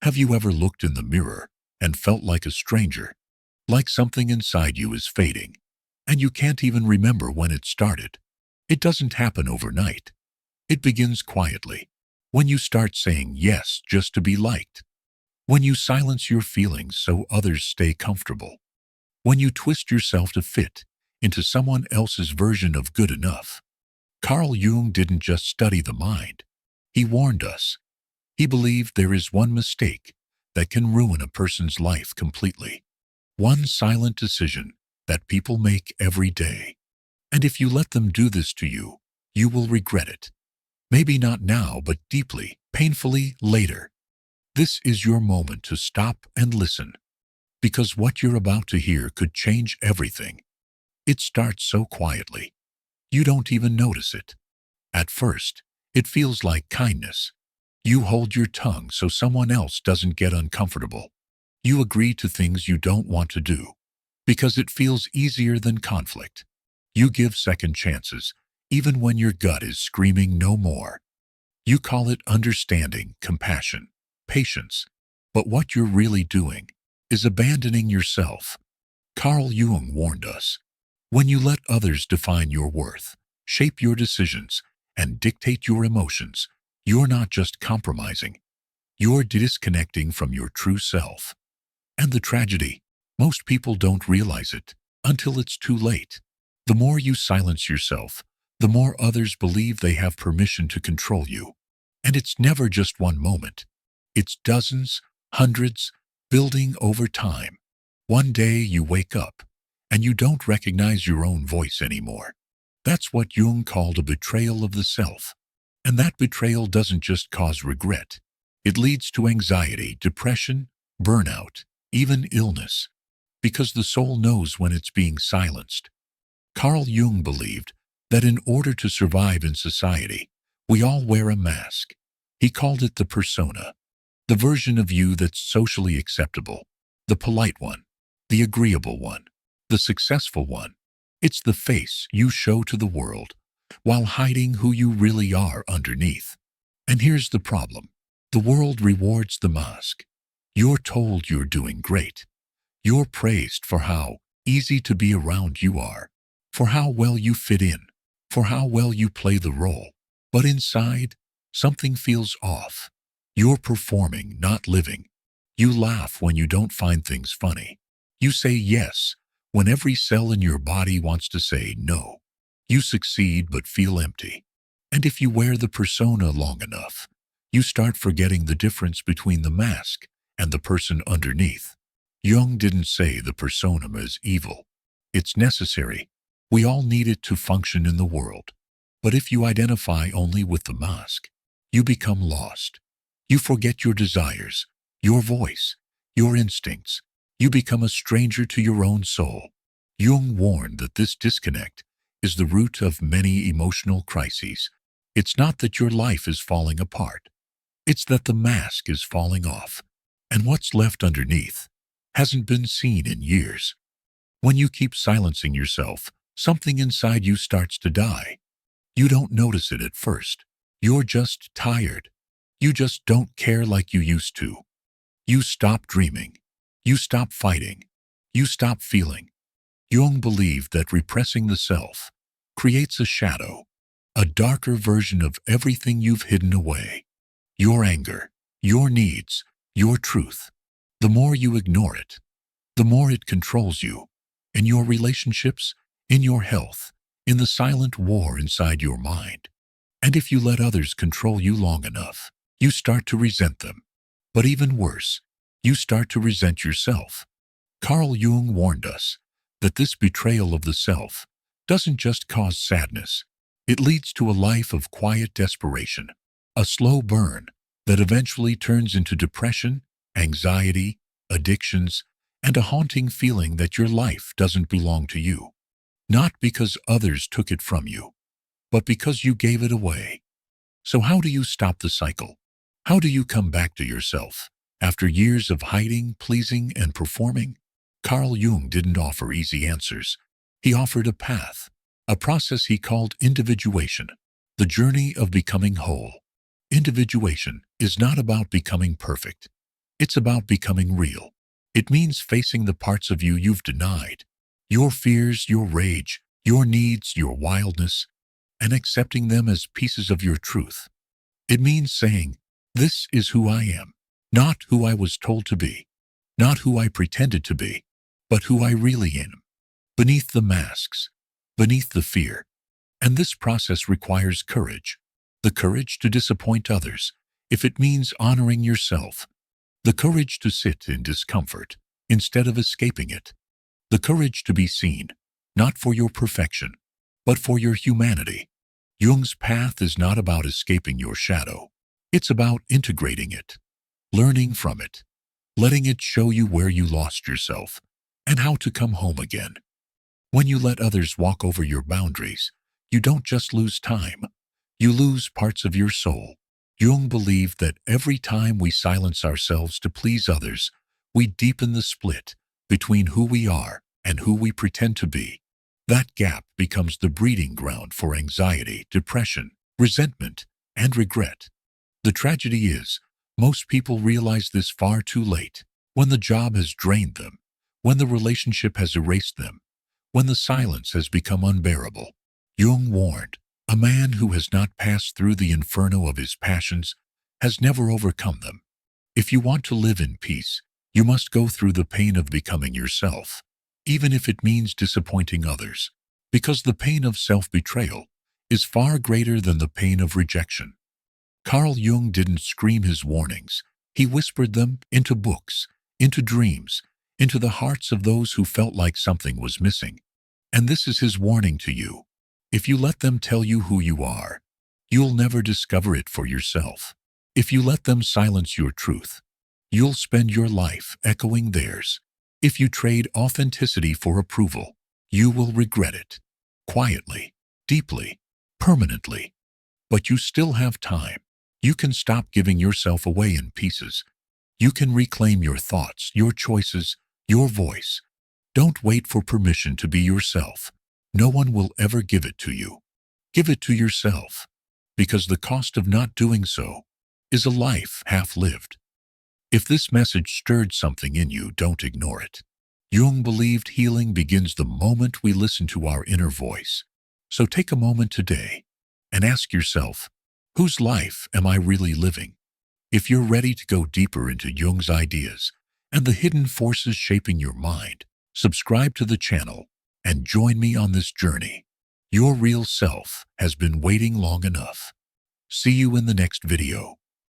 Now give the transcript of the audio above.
Have you ever looked in the mirror and felt like a stranger, like something inside you is fading, and you can't even remember when it started? It doesn't happen overnight. It begins quietly, when you start saying yes just to be liked, when you silence your feelings so others stay comfortable, when you twist yourself to fit into someone else's version of good enough. Carl Jung didn't just study the mind. He warned us. He believed there is one mistake that can ruin a person's life completely. One silent decision that people make every day. And if you let them do this to you, you will regret it. Maybe not now, but deeply, painfully later. This is your moment to stop and listen, because what you're about to hear could change everything. It starts so quietly. You don't even notice it. At first, it feels like kindness. You hold your tongue so someone else doesn't get uncomfortable. You agree to things you don't want to do, because it feels easier than conflict. You give second chances, even when your gut is screaming no more. You call it understanding, compassion, patience. But what you're really doing is abandoning yourself. Carl Jung warned us. When you let others define your worth, shape your decisions, and dictate your emotions, you're not just compromising. You're disconnecting from your true self. And the tragedy, most people don't realize it until it's too late. The more you silence yourself, the more others believe they have permission to control you. And it's never just one moment. It's dozens, hundreds, building over time. One day you wake up, and you don't recognize your own voice anymore. That's what Jung called a betrayal of the self. And that betrayal doesn't just cause regret. It leads to anxiety, depression, burnout, even illness, because the soul knows when it's being silenced. Carl Jung believed that in order to survive in society, we all wear a mask. He called it the persona, the version of you that's socially acceptable, the polite one, the agreeable one, the successful one. It's the face you show to the world, while hiding who you really are underneath. And here's the problem. The world rewards the mask. You're told you're doing great. You're praised for how easy to be around you are, for how well you fit in, for how well you play the role. But inside, something feels off. You're performing, not living. You laugh when you don't find things funny. You say yes when every cell in your body wants to say no. You succeed but feel empty. And if you wear the persona long enough, you start forgetting the difference between the mask and the person underneath. Jung didn't say the persona is evil. It's necessary. We all need it to function in the world. But if you identify only with the mask, you become lost. You forget your desires, your voice, your instincts. You become a stranger to your own soul. Jung warned that this disconnect is the root of many emotional crises. It's not that your life is falling apart. It's that the mask is falling off, and what's left underneath hasn't been seen in years. When you keep silencing yourself, something inside you starts to die. You don't notice it at first. You're just tired. You just don't care like you used to. You stop dreaming. You stop fighting. You stop feeling. Jung believed that repressing the self creates a shadow, a darker version of everything you've hidden away. Your anger, your needs, your truth. The more you ignore it, the more it controls you, in your relationships, in your health, in the silent war inside your mind. And if you let others control you long enough, you start to resent them. But even worse, you start to resent yourself. Carl Jung warned us that this betrayal of the self doesn't just cause sadness. It leads to a life of quiet desperation, a slow burn that eventually turns into depression, anxiety, addictions, and a haunting feeling that your life doesn't belong to you. Not because others took it from you, but because you gave it away. So how do you stop the cycle? How do you come back to yourself after years of hiding, pleasing, and performing? Carl Jung didn't offer easy answers. He offered a path, a process he called individuation, the journey of becoming whole. Individuation is not about becoming perfect. It's about becoming real. It means facing the parts of you you've denied, your fears, your rage, your needs, your wildness, and accepting them as pieces of your truth. It means saying, "This is who I am, not who I was told to be, not who I pretended to be, but who I really am, beneath the masks, beneath the fear." And this process requires courage, the courage to disappoint others, if it means honoring yourself, the courage to sit in discomfort instead of escaping it, the courage to be seen, not for your perfection, but for your humanity. Jung's path is not about escaping your shadow. It's about integrating it, learning from it, letting it show you where you lost yourself and how to come home again. When you let others walk over your boundaries, you don't just lose time, you lose parts of your soul. Jung believed that every time we silence ourselves to please others, we deepen the split between who we are and who we pretend to be. That gap becomes the breeding ground for anxiety, depression, resentment, and regret. The tragedy is, most people realize this far too late, when the job has drained them, when the relationship has erased them, when the silence has become unbearable. Jung warned, "A man who has not passed through the inferno of his passions has never overcome them." If you want to live in peace, you must go through the pain of becoming yourself, even if it means disappointing others, because the pain of self-betrayal is far greater than the pain of rejection. Carl Jung didn't scream his warnings. He whispered them into books, into dreams, into the hearts of those who felt like something was missing. And this is his warning to you. If you let them tell you who you are, you'll never discover it for yourself. If you let them silence your truth, you'll spend your life echoing theirs. If you trade authenticity for approval, you will regret it. Quietly, deeply, permanently. But you still have time. You can stop giving yourself away in pieces. You can reclaim your thoughts, your choices, your voice. Don't wait for permission to be yourself. No one will ever give it to you. Give it to yourself, because the cost of not doing so is a life half lived. If this message stirred something in you, don't ignore it. Jung believed healing begins the moment we listen to our inner voice. So take a moment today and ask yourself, whose life am I really living? If you're ready to go deeper into Jung's ideas and the hidden forces shaping your mind, subscribe to the channel and join me on this journey. Your real self has been waiting long enough. See you in the next video.